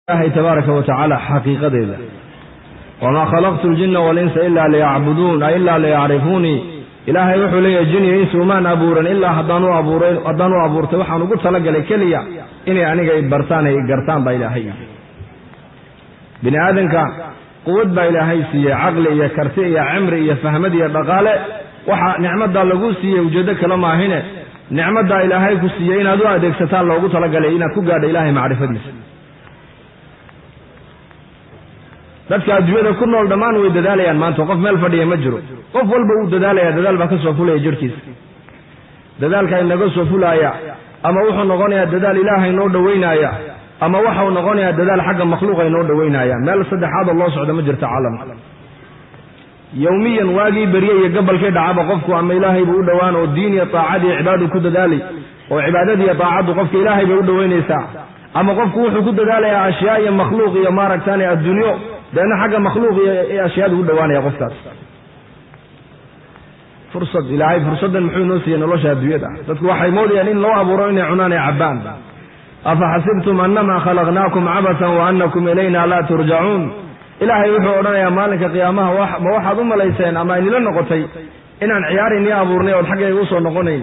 الله تبارك وتعالى حقيقة ذلك وما خلقت الجن والإنس إلا ليعبدون إلا ليعرفوني إلهي وحو لي الجن إنس وما أبورا إلا هدانوا أبورت وحن قلت لك لكليا إني أنيق إبرتان بإلهي بني آدنك قوة بإلهي سي عقلي كرتي عمري فهمدي بقالة وحا نعمة دا لغوسي وجدك لما هنا نعمة دا إلهي كسي إن أدوى ديك ستان لو قلت لك لإنا كقاد إلهي معرفة ديس dadka adduunyada ku nool dhamaan way dadaalayaan maanta qof meel fadhiya ma jiro qof walba uu dadaalaya dadaal baa ka soo fulaya jirkiisa dadaalka inaga soo fulaya ama wuxuu noqonayaa dadaal ilaahay noo dhaweynaya ama wuxuu noqonayaa dadaal xagga makhluuqa inoo dhaweynaya meel saddexaad oo loo socdo ma jirto caalamka yawmiyan waagi bariye iyo gabalkay dhacaba qofku ama ilaahay buu u dhawaan oo diin iyo taacad iyo cibaado ku dadaali oo cibaadada iyo taacadu qofka ilaahay bay u dhaweynaysaa ama qofku wuxuu ku dadaalayaa ashyaa iyo makhluuq iyo maaragtaan adduunyo لأن حاجة مخلوق أشياء هو دوان يا قفتاس فرصة إلهي فرصة محيو نسي أن الله شهد بيدا تتكوا حيمودي أن الله أبورين عنان عبان أفحسبتم أنما خلقناكم عبثا وأنكم إلينا لا ترجعون إلهي وحورنا يا مالك قيامها موحد ليسين أما إني لن نقطي إن عن عيار إني أبورني والحاجة يوصل نقوني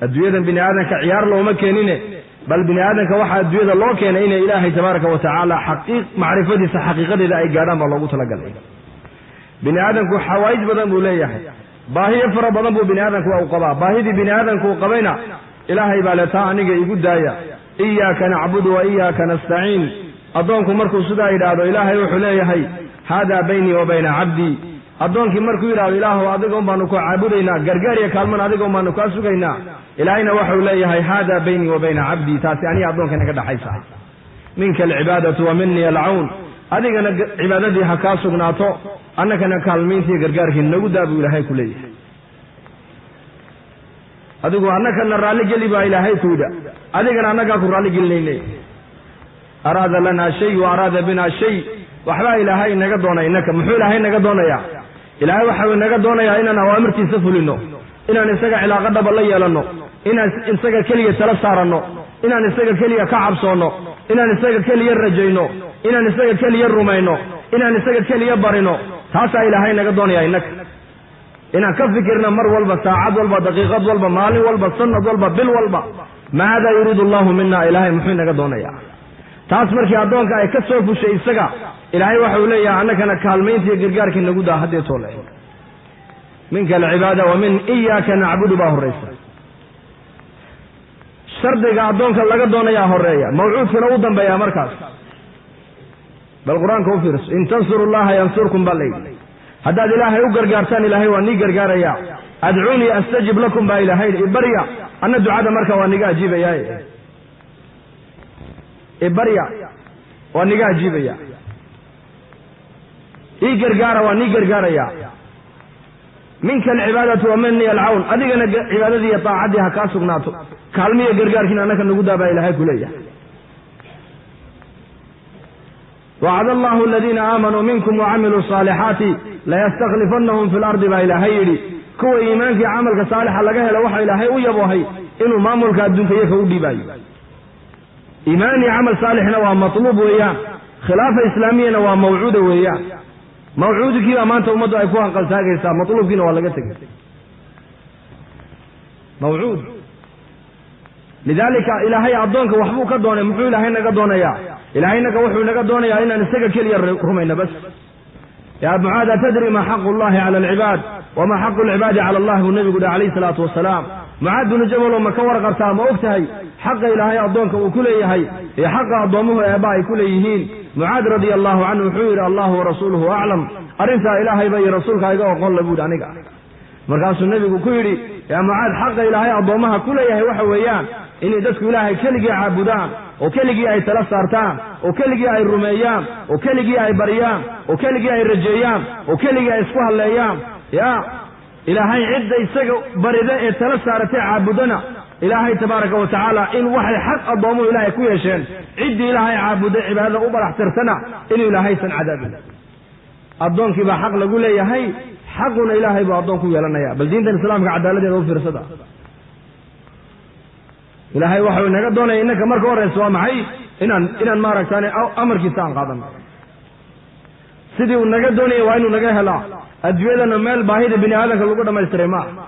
الدويدا بني آدم كعيار لو مكينين بل بني آدم كواحد دويد الله كان إن إلهي تبارك وتعالى حقيق معرفة حقيقة إذا أي قادم الله تلقى بني آدم كو حوايج بدن بوليه باهي فرا بدن بو بني آدم كو أوقبا باهي دي بني آدم كو قبينا إلهي بالتا أنيق يقول دايا إياك نعبد وإياك نستعين أدونك مركو سدا إلى إلهي وحليه هذا بيني وبين عبدي أدونك مركو إلى إله أدقهم بانكو عبدنا غرغاريا كالمن أدقهم بانكو سجينا إلهينا وحو إليه هذا بيني وبين عبدي تاسعني أدونك أنك دحيسا منك العبادة ومني العون أدق أنا عبادتي حكاسو ناتو أنك أنا كالمينتي غرغارك النقود أبو إلهي كليه أدق أنك أنا رالي جلبا إلهي تودا أدق أنك أكو رالي جلني أراد لنا شيء وأراد بنا شيء وحبا إلهي إنك دونا إنك محو إلهي إنك دونا يا إلهي وحبا إنك دونا يا إننا وأمرتي سفلنو إننا نساق علاقة بالله لنو إننا نساق كلية تلسارنو إننا نساق كلية كعبصونو إننا نساق كلية رجينو إننا نساق كلية رمينو إننا نساق كلية بارينو تاسا إلهي إنك دونا يا إنك إننا كفكرنا مر والبا ساعد والبا دقيقات والبا مالي والبا سند والبا بل والبا ماذا يريد الله منا إلهي محو إنك دونا يا taas markii adoonka ay ka soo fushay isaga ilaahay waxa uu leeyahay annagana kaalmeyntii gargaarka nagu daa hadee toolay minka al-ibada wa min iyyaka na'budu ba horeysa shardiga adoonka laga doonayaa horeeya mawcuudkana u dambeeya markaas bal quraanka u fiirso in tansurullaha yansurkum balay hadda ilaahay u gargaartaan ilaahay waa ni gargaaraya ad'uuni astajib lakum ba ilaahay ibariya anna ducada marka waa niga ajiibaya إبريا ونجاه جيبيا إيجرجارا ونيجرجاريا منك العبادة ومني العون أدينا عبادتي طاعتها كاسقناتو كالمية جرجار كنا أنك نقودا بإلهي كلية وعد الله الذين آمنوا منكم وعملوا الصالحات لا يستخلفنهم في الأرض بإلهي كو إيمانك عملك صالح لقاه لوحى إلهي ويبوهي إنه ما ملك الدنيا يفودي باي إيماني عمل صالحنا ومطلوب وياه خلافة إسلامية وموعودة وياه موعود كذا ما أنت ومضى يكون قل ساقيسا مطلوب كنا ولا قتك موعود لذلك إلهي عبدونك وحبوك دوني محو إلهينا قدونا يا إلهينا وحونا قدونا يا إنا نستقى كليا رمينا بس يا ابن عادة تدري ما حق الله على العباد وما حق العباد على الله والنبي قد عليه الصلاة والسلام معاد بن جبل وما كور قرطام وقتهي حق إلهي أضونك وكليهي حق أضومه أبائي كليهين معاد رضي الله عنه حوير الله ورسوله أعلم أرنسى إلهي بي رسولك أيضا وقال لبود عنك مرقاس النبي كيري يا معاد حق إلهي أضومها كليهي وحويان إني دسك إلهي كلقي عبودان وكلقي أي تلسارتان وكلقي أي رميان وكلقي أي بريان وكلقي أي رجيان وكلقي أي اسفوها الأيام يا إلهي عدة يساق برداء تلسارتي عبودنا إلهي تبارك وتعالى إن وحي حق أضومه إلهي كويشين عدي إلهي عبودة عبادة أبرح ترسنا إن إلهي سن عذابنا أضونك بحق لقول لي هاي حقنا إلهي بأضونك يلنا يا بل دين الإسلام كعدالة يدو في رسدا إلهي وحي إنك دون إنك مركو رسوا معي inaan maaragtaane amarkiisa aan qaadan sidii uu naga doonaya waa inuu naga helaa adduunyadana meel baahida bini aadamka lagu dhamaystiray ma aha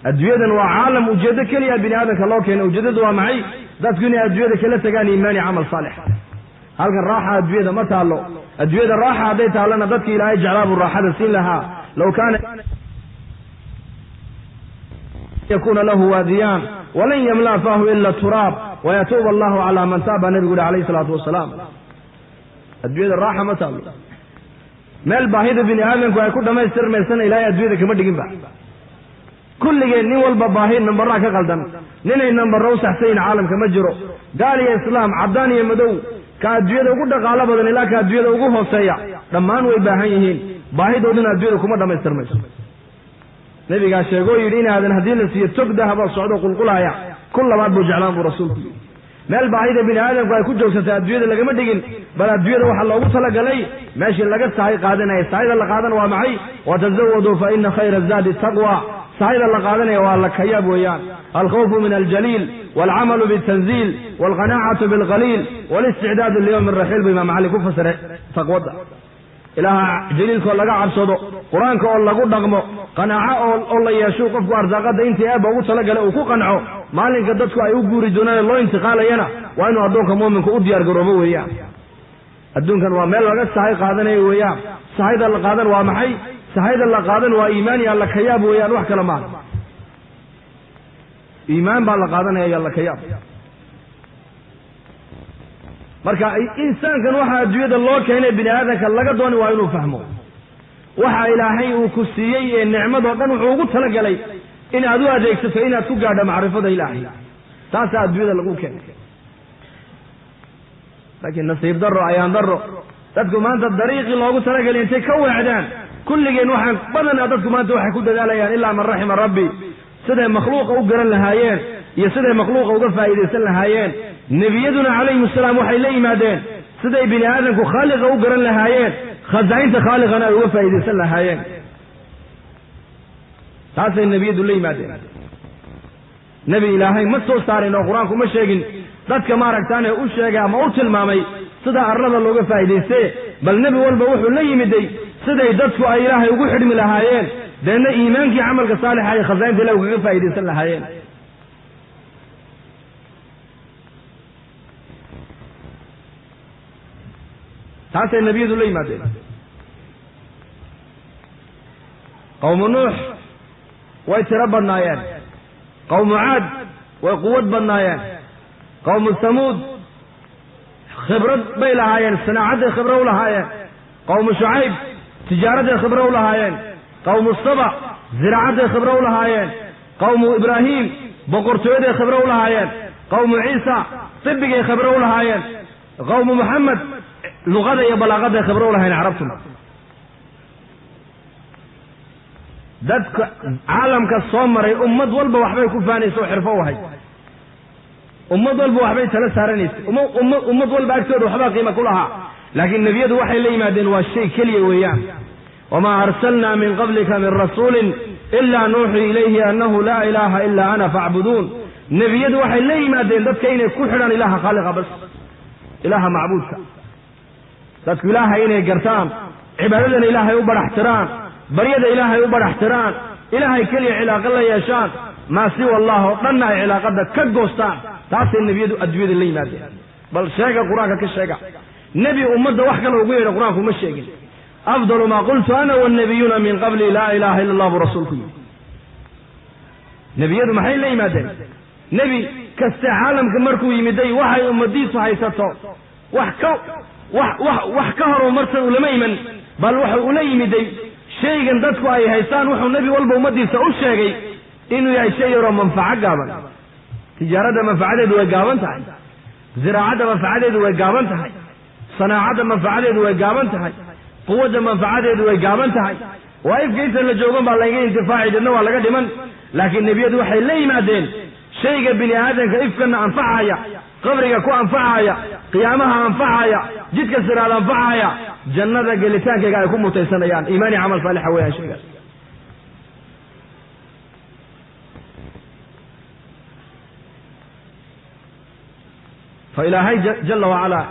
adduunyadan waa caalam ujeeddo keliya bini aadamka loo keenay ujeeddadu waa maxay dadku inay adduunyada kala tagaan iimaani camal saalix halkan raaxa adduunyada ma taallo adduunyada raaxa hadday taallana dadki ilaahay jeclaa buu raaxada siin lahaa low kaana yakuna lahu waadiyaan walan yamla fahu ila turaab wayatuub allahu calaa man taaba nabigu uhi alayhi salaatu wasalaam adduunyada raaxa ma taallo meel baahida bini aadamku ay ku dhamaystirmaysana ilaahay adduunyada kama dhiginba kulligeen nin walba baahi nambaraa ka qaldan ninay nambarra u saxsayin caalamka ma jiro gaal iyo islaam caddaan iyo madow ka adduunyada ugu dhaqaalo badan ilaa ka adduunyada ugu hooseeya dhammaan way baahan yihiin baahidooduna adduunyada kuma dhamaystirmayso nebigaa sheegoo yidhi inaadan haddii la siiyo tog dahaba socdo qulqulaaya kun labaad buu jeclaan buu rasuulku yidhi meel baahida bini aadamku ay ku joogsatay adduunyada lagama dhigin bal adduunyada waxaa loogu talagalay meeshii laga sahay qaadanaya sahayda la qaadan waa maxay watazawaduu fa ina khayra zaadi taqwa sahayda la qaadanaya waa la kayaab weeyaan alkhawfu min aljaliil waalcamalu bitanziil waalqanaacatu bilqaliil walisticdaadu liyowmi raxiil buu imaam cali ku fasiray taqwada ilaaha jaliilkoo laga cabsado qur-aanka oo lagu dhaqmo qanaaco oo la yeesho qofku arsaaqada intii eebba ugu talagalay uu ku qanco maalinka dadku ay u guuri doonaan loo intiqaalayana waa inuu addoonka muuminka u diyaar garoobo weeyaan adduunkan waa meel laga sahay qaadanayo weeyaan sahayda la qaadan waa maxay sahayda la qaadan waa iimaan iyo alla kayaab weeyaan wax kale maaha iimaan baa la qaadanaya iyo alla kayaab marka insaankan waxaa adduunyada loo keenay bini aadamka laga dooni waa inuu fahmo waxa ilaahay uu ku siiyey ee nicmadoo dhan wuxuu ugu talagalay inaad u adeegsato inaad ku gaadho macrifada ilaahay taasaa adduunyada lagu keenay laakiin nasiib darro ayaan darro dadku maanta dariiqii loogu talagalay intay ka weecdaan kulligeen waxaan badanaa dadku maanta waxay ku dadaalayaan ilaa man raxima rabbi siday makhluuqa u garan lahaayeen iyo siday makhluuqa uga faa'iidaysan lahaayeen nebiyaduna calayhim asalaam waxay la yimaadeen siday bini aadamku khaaliqa u garan lahaayeen khasaa'inta khaaliqana ay uga faa'iidaysan lahaayeen taasay nebiyadu la yimaadeen nebi ilaahay ma soo saarin oo qur-aanku ma sheegin dadka maaragtaane u sheegay ama u tilmaamay sida arlada looga faa'iidayste bal nebi walba wuxuu la yimiday siday dadku ay ilaahay ugu xidhmi lahaayeen deedna iimaankii camalka saalixa iyo khasaa'inta ilahi ugaga faa'iidaysan lahaayeen taasay nebiyadu la yimaadeen qawmu nuux way tiro badnaayeen qawmu caad way quwad badnaayeen qawmu samuud khibrad bay lahaayeen sanaacadday khibro u lahaayeen qawmu shucayb tijaaraday khibro u lahaayeen qawmu saba ziraacadday khibro u lahaayeen qawmu ibraahiim boqortooyaday khibro u lahaayeen qawmu ciisa tibigay khibro u lahaayeen qawmu muxamed luqada iyo balaaqaday khibro u lahayn carabtuna dadka caalamka soo maray ummad walba waxbay ku faanaysa oo xirfo u ahay ummad walba waxbay tala saaranaysay ummad walba agtooda waxbaa qiima ku lahaa laakiin nebiyadu waxay la yimaadeen waa shay keliya weeyaan wamaa arsalnaa min qablika min rasuulin ilaa nuuxii ilayhi annahu laa ilaaha ilaa ana facbuduun nebiyadu waxay la yimaadeen dadka inay ku xidhaan ilaaha khaaliqa bas ilaaha macbuudka dadku ilaahay inay gartaan cibaadadana ilaahay u badhaxtiraan baryada ilaahay u badhaxtiraan ilaahay keliya cilaaqo la yeeshaan maa siwa allah oo dhanna ay cilaaqada ka goostaan taasay nebiyadu adduunyada la yimaadeen bal sheega qur-aanka ka sheega nebi ummadda wax kale ugu yeedha qur-aanku ma sheegin afdalu maa qultu ana wannabiyuuna min qabli laa ilaaha illa allah buu rasuulku yidhi nebiyadu maxay la yimaadeen nebi kaste caalamka markuu yimiday waxay ummadiisu haysato wax ka hor marsan ulama iman bal wuxuu ula yimiday shaygan dadku ay haystaan wuxuu nebi walba ummadiisa u sheegay inuu yahay shay yaroo manfaco gaaban tijaaradda manfacadeedu way gaaban tahay ziraacadda manfacadeedu way gaaban tahay sanaacadda manfacadeedu way gaaban tahay quwadda manfacadeedu way gaaban tahay waa ifka inta la joogan baa laga intifaaci dadna waa laga dhiman laakiin nebiyadu waxay la yimaadeen shayga bini aadamka ifkana anfacaya qabriga ku anfacaya qiyaamaha anfacaya jidka siraad anfacaya jannada gelitaankayga ay ku mutaysanayaan iimaani camal saalixa weeyaan shaygaas فإلهي جل وعلا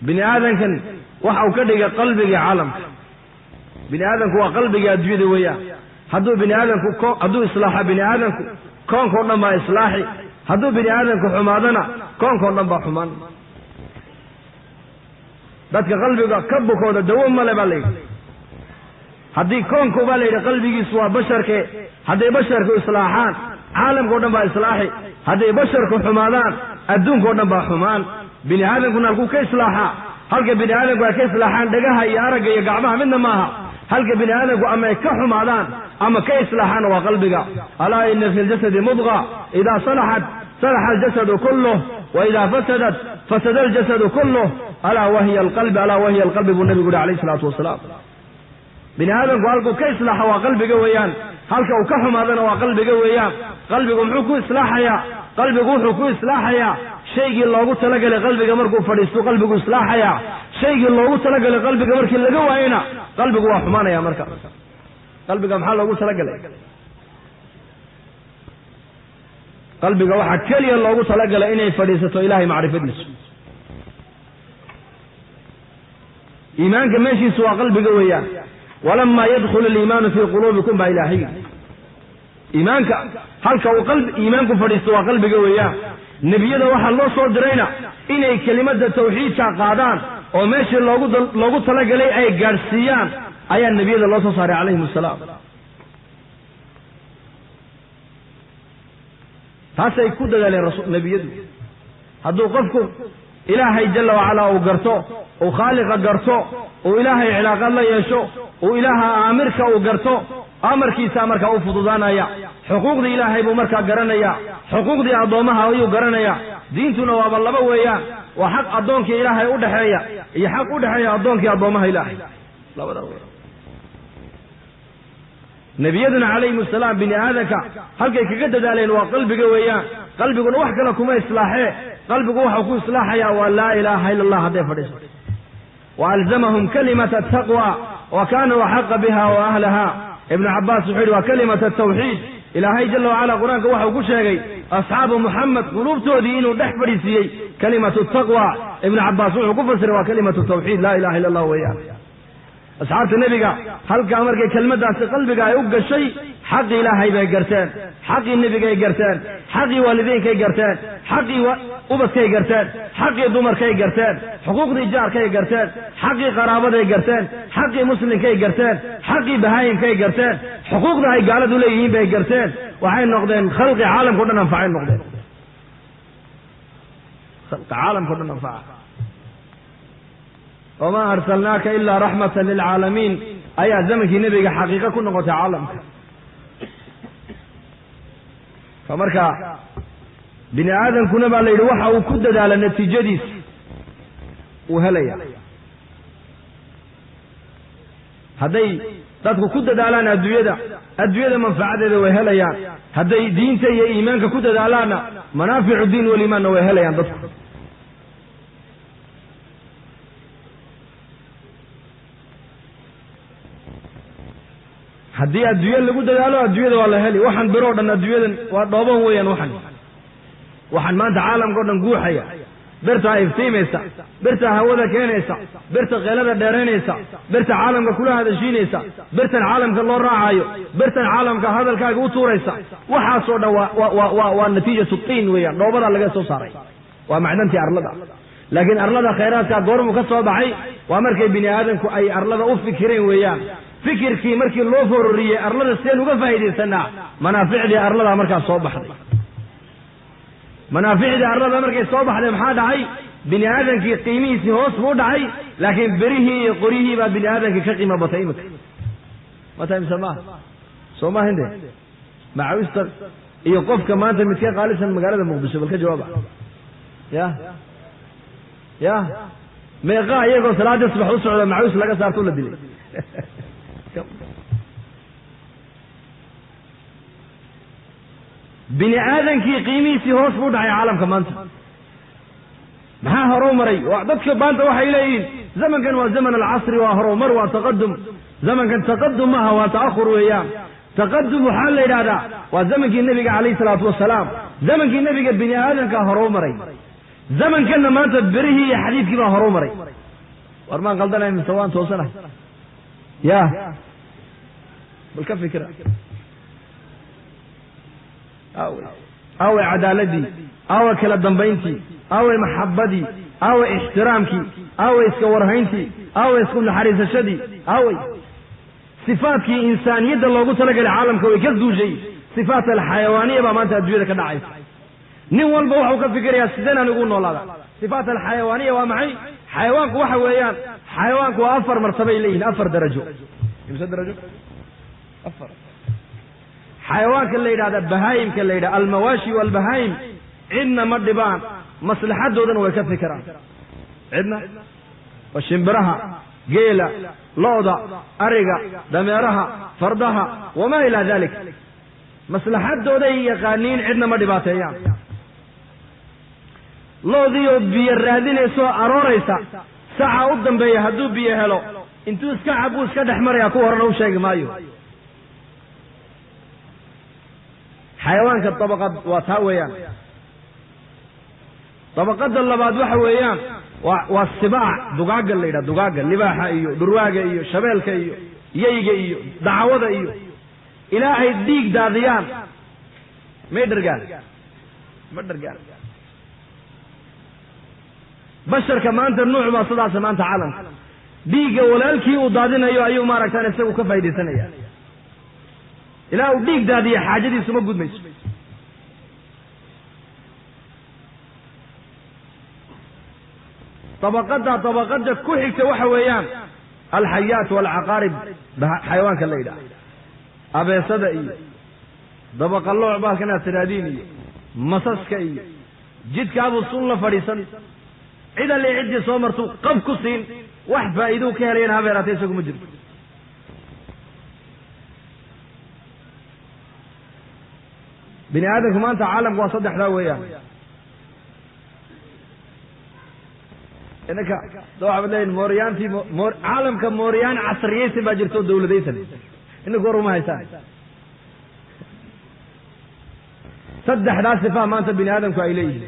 بني آدم كان وحو كدغ قلبي عالم بني آدم هو قلبي أدوية وياه هدو بني آدم هدو إصلاح بني آدم كون كون ما إصلاحي هدو بني آدم حمادنا كون كون ما حمان dadka qalbiga ka bukooda dawo male balay hadii koonku balay qalbigiisu waa basharke hadii basharku islaaxaan caalamku dhan baa islaaxi hadii basharku xumaadaan adduunku dhan baa xumaan bini aadamkuna halku ka islaaxa halka bini aadamku ka islaaxaan dhagaha iyo aragga iyo gacmaha midna maaha halka bini aadamku ama ka xumaadaan ama ka islaaxaan waa qalbiga alaa inna fil jasadi mudgha idha salahat صلح الجسد كله وإذا فسدت فسد الجسد كله ألا وهي القلب ألا وهي القلب بالنبي قول عليه الصلاة والسلام بني آدم قالوا كإصلاح وقلب قويان هل كوكحهم هذا وقلب قويان قلبكم حكو إصلاح يا قلبكم حكو إصلاح يا شيء الله قلت لك لقلبك مركو فريستو قلبك إصلاح يا شيء الله قلت لك لقلبك مركو اللي قوينا قلبك وحمانا يا مركب قلبك محل الله قلت لك قلبك واحد كلي الله قلت لك لإنه فريسته إلهي معرفتني إيمانك ماشي سوى قلبك وياه ولما يدخل الإيمان في قلوبكم بإلهي إيمانك هلك وقلب إيمانك فريسته قلبك وياه نبي ده واحد الله صور درينا إنه كلمة التوحيد شاقادان وماشي الله قلت لك لي أي قرسيان أي النبي ده الله صار عليه السلام taasay ku dadaaleen rasuul nabiyadu hadduu qofku ilaahay jalla wa ala uu garto oo khaaliqa garto oo ilaahay cilaaqad la yeesho oo ilaaha aamirka uu garto amarkiisa marka uu fududaanaya xuquuqda ilaahay buu marka garanaya xuquuqda adoomaha ayuu garanaya diintuna waa laba weeyaan waa xaq adoonka ilaahay u dhaxeeya iyo xaq u dhaxeeya adoonka adoomaha ilaahay labada weeyaan نبينا عليه السلام بني آدمك هل كي كجدد عليه وقلبك وياه قلبك وحك لكم إصلاحه قلبك وحكو إصلاحه يا ولا إله إلا الله هذا فريس وألزمهم كلمة التقوى وكانوا حق بها وأهلها ابن عباس حير وكلمة التوحيد إلهي جل وعلا قرآنك وحكو شيء أصحاب محمد قلوب تودين ودح فريسي كلمة التقوى ابن عباس وحكو فسر وكلمة التوحيد لا إله إلا الله وياه أصحاب النبي هل كأمر كلمة في قلبك يوجد شيء حق إلهي بيجرتان حق النبي كيجرتان حق والدين كيجرتان حق أبس كيجرتان حق دمر كيجرتان حقوق الإيجار كيجرتان حق قرابة كيجرتان حق مسلم كيجرتان حق بهايم كيجرتان حقوق ده هي قالوا ليه بيجرتان وعين نقدين خلق عالم كلنا ننفعين نقدين خلق عالم كلنا ننفع وما أرسلناك إلا رحمة للعالمين أي زمك نبي حقيقة كنا قلت عالم فمركا بني آدم كنا بالليل وحا وكدد على النتيجة دي وهليا هدي تدخل كدد على أدوية منفعة وهليا هدي دينتي إيمانك كدد على منافع الدين والإيمان وهليا تدخل haddii adduunyada lagu dadaalo adduunyada waa la heli waxaan biroo dhan adduunyadan waa dhooban weeyaan waxaan maanta caalamka oo dhan guuxaya birtaa iftiimaysa birtaa hawada keenaysa birta qeylada dheeraynaysa birta caalamka kula hadashiinaysa birtan caalamka loo raacayo birtan caalamka hadalkaaga u tuuraysa waxaasoo dhan waa natiijatu tiin weeyaan dhoobada laga soo saaray waa macdantii arlada laakiin arlada khayraadka goormu ka soo baxay waa markay bini aadamku ay arlada u fikireen weeyaan fikirkii markii loo fororiyay arlada seen uga faa'iideysanaa manaaficdii arlada markaa soo baxday manaaficdii arlada markay soo baxday maxaa dhacay bini aadamkii qiimihiisii hoos buu dhacay laakiin berihii iyo qorihii baa bini aadamkii ka qiimo batay imika mata imsama soo ma hinde macawista iyo qofka maanta midkee qaalisan magaalada muqdisho bal ka jawaaba ya meeqa iyagoo salaada subax u socda macawis laga saarto la dilay bini aadankii qiimihiisii hoos buu dhacay caalamka maanta maxaa horumaray dadka maanta waxay leeyihiin zamankan waa zaman alcasri waa horumar waa taqadum zamankan taqadum maaha waa ta'akhur weeyaan taqadum waxaa la yidhahdaa waa zamankii nebiga calayhi salaatu wasalaam zamankii nebiga bini aadamka horumaray زمن كنا ما أنت بريه حديث كما هرومري ورمان قلدنا من سوان توصله يا بالكف كده أو عدالتي أو كلا دنبينتي أو محبتي أو احترامك أو اسكورهينتي أو اسكن حريص الشدي أو صفاتك إنسانية الله قلت لك العالم كوي كذو شيء صفات الحيوانية ما أنت أدوية كده عايز نوال بوح وكفكر يا سيدنا نقول والله صفات الحيوانية ومعي حيوانك واحد ويان حيوانك وأفر مرتبة إليه أفر درجة يمسد درجة أفر حيوانك اللي هذا بهايم كاللي هذا المواشي والبهايم عندنا مردبان مصلحات دودن ويكفكران عندنا والشمبرها قيلة لوضة أرقة دميرها فردها وما إلى ذلك مصلحات دودن يقانين عندنا مردبات أيام لوضي بيرادين يسوى أروريسا ساعة قدام بيهدو بيهلو انتو اسكا عبو اسكا دحمر ياكو هرنو شيء مايو حيوان كالطبقة واتهويان طبقة اللباد وحويان والسباع دقاق اللي دا دقاق لباحة ايو درواق ايو شبالك ايو ييق ايو دعوض ايو الهي الديق داذيان ما يدرقان بشر كما انت النوع ما صدع سما انت عالم ديق ولالكي ودادين ايو ماركتان يساقو كفايدي سنة إلا وديك دادية حاجة دي سمى قد ميس طبقات كحك وحويان الحيات والعقارب حيوان كالليلة أبي صدقي طبق الله عباه كنا تراديني مصصكي جد كابو الصنة فريسا إذا اللي عدي صومرتو قب كسين وحفا إذو كهرين هابيراتي سوكو مجرد بني آدم كمان أنت عالم وصدح ذا وياه إنك دوع بدين موريان في عالم كموريان عصرية سباجرتو الدولة ديسن إنك وروا ما يسان صدح ذا صفة ما أنت بني آدم كإليه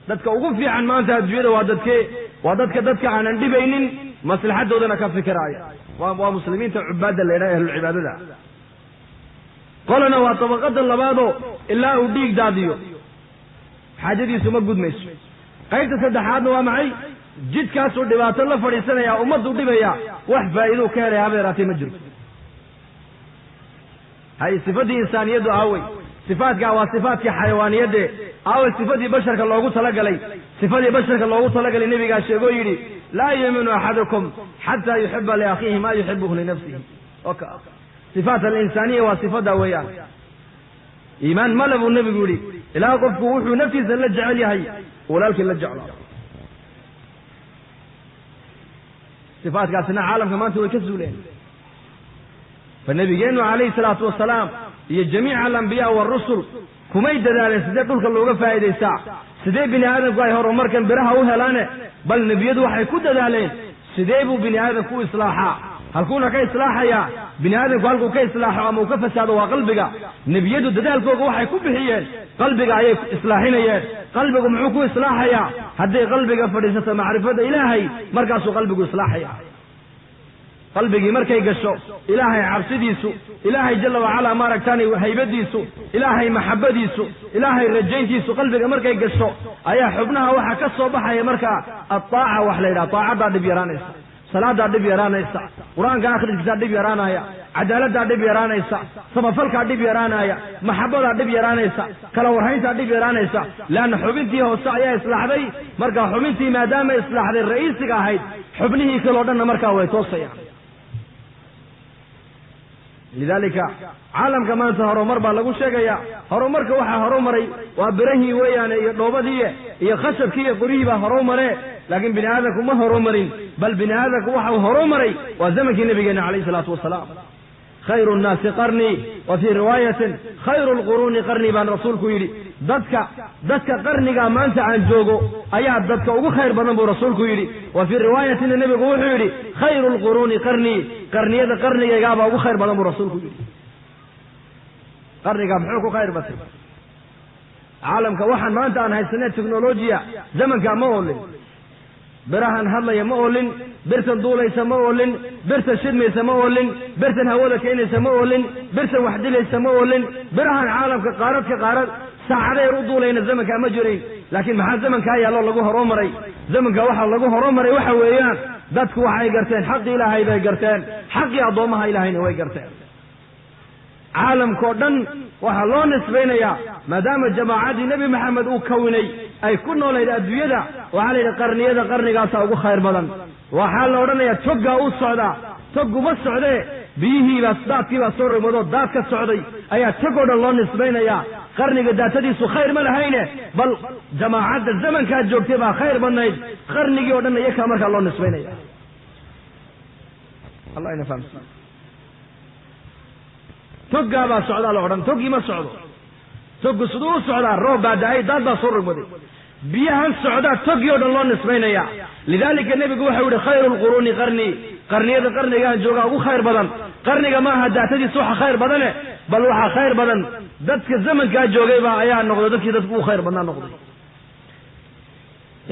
دتك وقف في عن ما أنت أجوير وادتك عن عندي بينين مصلحة دودنا كفكر آية ومسلمين تعباد اللي أهل العبادة ده قالنا وطبقات اللبادو إلا أوديك داديو حاجة دي سمى قد ميش قيت سدحادنا ومعي جد كاسو دبات الله فريسنا يا أمد ودبيا وحفا إذو كاري هابيراتي مجرد هاي صفات إنسانية دو آوي صفات قاوة صفات حيوانية دي آوي صفات بشر كاللوغو طلق لي صفات بشر كاللوغو طلق لي نبي قال شيء يري لا يؤمن أحدكم حتى يحب لأخيه ما يحبه لنفسه أوكي صفات الإنسانية وصفات وياه إيمان ملب النبي يقولي إلا قفك وحو نفسي سلجع عليها ولكن لجع الله صفات قاسنا عالم كمان سوى كسو لين فالنبي جينو عليه الصلاة والسلام هي جميع الأنبياء والرسل كميد ذلك سيدي قلت اللوغة فائدة ساعة سيدي بني آدم قاي هورو مركن برها وهلانة بل نبي يدو حي كود ذلك سيدي بني آدم كو إصلاحا هل كونا كي إصلاحا يا بني آدم قالكو كي إصلاحا وموكفة سادة وقلبك نبي يدو دلالك وحي كو بحيان قلبك عيك إصلاحين يا قلبك معوكو إصلاحا يا هدي قلبك فريسة معرفة إلهي مركاسو قلبك إصلاحا يا قلبك مركي قشو إلهي عبسديسو إلهي جل وعلا ماركتاني وهيبديسو إلهي محبديسو إلهي رجينتيسو قلبك مركي قشو أيا حبناها وحا كسو بحا يا مركا الطاعة وحليلا طاعة دا دب يرانيسا صلاة دا دب يرانيسا قرآن كان آخر الكتاب دب يرانايا عدالة دا دب يرانيسا سمفلك دب يرانايا محبة دا دب يرانيسا كلاورهين دا دب يرانيسا لأن حبنتي هو السعيا إصلاح دي مركا حبنتي ما دام إصلاح دي الرئيس كاهيد حبنه كالودن مركا ويتوصيا لذلك عالم كمان هرو مربا لغو شيغيا هرو مركا waxa horo maray waa birahi weeyaan iyo dhoobadii iyo khasabkii qoriiba horo maray laakiin bini aadamku ma horo marin bal bini aadamku waxa horo maray waa zamankii nabigeena kaleey salaatu wasalaam خير الناس قرني وفي رواية خير القرون قرني بان رسولك يري ددك قرني ما أنت عن جوجو أيا ددك أو خير بان رسولك يري وفي رواية النبي قول يري خير القرون قرني هذا قرني يا أبو خير بان رسولك يري قرني محوك خير بس caalamka waxaan maanta aan haysanay teknolojiya zamanka ma oolin birahan hadlaya ma oolin birtan duulaysa ma oolin birtan shidmaysa ma oolin birtan hawada keenaysa ma oolin birtan wax dilaysa ma oolin birahan caalamka qaarad saacadeer u duulayna zamanka ma jirin laakiin maxaa zamanka yaallo lagu horumaray zamanka waxa lagu horumaray waxa weeyaan dadku waxay garteen xaqi ilaahay bay garteen xaqi adoomaha ilaahayna way garteen caalamko dhan waxa loo nisbaynayaa maadaama jamaacadii nebi maxamed uu kawinay ay ku noolayd adduunyada waxaa la yidhi qarniyada qarnigaasa ugu khayr badan waxaa la odhanayaa toggaa u socdaa togguma socdee biyihiibaa daadkiibaa soo rogmadoo daad ka socday ayaa tog oo dhan loo nisbaynayaa qarniga daatadiisu khayr ma lahayne bal jamaacadda zamankaa joogtay baa khayr badnayd qarnigii oo dhan iyakaa markaa loo nisbaynaya allah ina fahamsi toggaa baa socdaa la odhan toggii ma socdo toggu siduu u socdaa roob baa da-ay daad baa soo rogmaday biyahan socdaa toggii oo dhan loo nisbaynaya lidaalika nebigu waxau yihi khayru lquruuni qarnii qarniyada qarnigaan joogaa ugu khayr badan qarniga maaha daatadiisa waxa khayr badane bal waxaa khayr badan dadka zamankaa joogayba ayaa noqday dadkii dadku u khayr badnaa noqday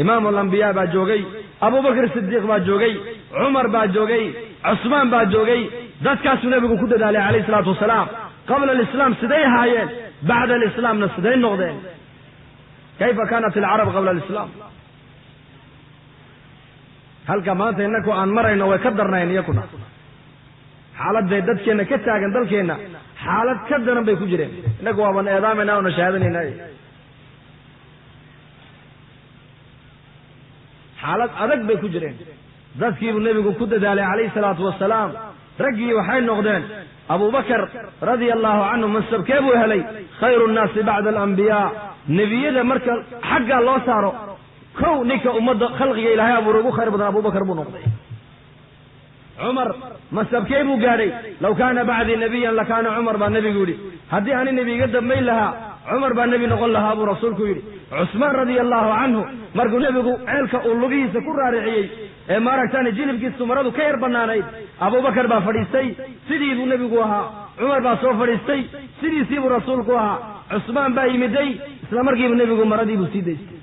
imaamu alambiyaa baa joogay abubakr sidiiq baa joogay cumar baa joogay cusmaan baa joogay dadkaasuu nebigu ku dadaalay calayhi salaatu wasalaam qabla alislaam siday ahaayeen bacda alislaamna siday noqdeen kayfa kaanat alcarab qabla alislaam halka maanta innaku aan marayno way ka darnayn iyakuna xaaladday dadkeenna ka taagan dalkeenna xaalad ka daran bay ku jireen innagu waaban eedaamayna oona shahaadanayna xaalad adag bay ku jireen dadkiibuu nebigu ku dadaalay calayhi salaatu wasalaam raggii waxay noqdeen abubakar radia allahu canhu mansabkee buu helay khayru nnaasi bacda alambiyaa nebiyada marka xaggaa loo saaro kow ninka ummadda khalqiga ilaahay abuuray ugu khayr badan abubakar buu noqday cumar mansabkee buu gaadhay law kaana bacdii nebiyan lakaana cumar baa nebigu yidhi haddii ani nebi iga dambayn lahaa cumar baa nebi noqon lahaa buu rasuulku yidhi cusmaan radia allahu canhu markuu nebigu ceelka uu lugihiisa ku raariciyey ee maaragtaani jilibkiisu maradu ka yar bannaanayd abubakar baa fadhiistay sidii buu nebigu ahaa cumar baa soo fadhiistay sidiisii buu rasuulku ahaa cusmaan baa yimiday isla markiibu nebigu maradii buu sii daystay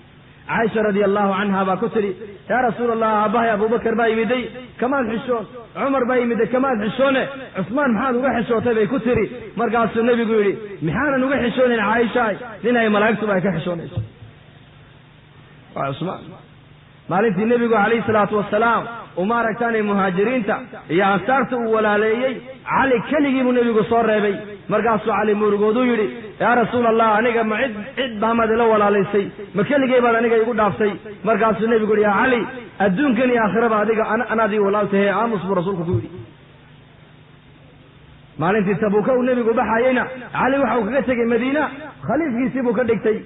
caaisha radia allahu canha baa ku tidhi yaa rasuula allah aabbahay abubakar baa yimiday kamaad xishoon cumar baa yimiday kamaad xishoone cusmaan maxaad uga xishootay bay ku tidhi markaasuu nebigu yidhi maxaanan uga xishoonayn caaishaay nin ay malaa'igtuba ay ka xishoonayso waa cusmaan maalintii nebigu calayhi salaatu wasalaam uu maaragtaanay muhaajiriinta iyo ansaarta uu walaaleeyey cali keligii buu nebigu soo reebay markaasuu cali murugooduu yidhi yaa rasuula allah aniga ma cid baamaad ila walaalaysay ma keligay baad aniga igu dhaaftay markaasuu nebigu yidhi yaa cali adduunkan iyo aakhiraba adiga anaadii walaaltahe aamus buu rasuulku ku yidhi maalintii tabuuka uu nebigu baxayeyna cali waxa uu kaga tegey madiina khaliifkiisii buu ka dhigtay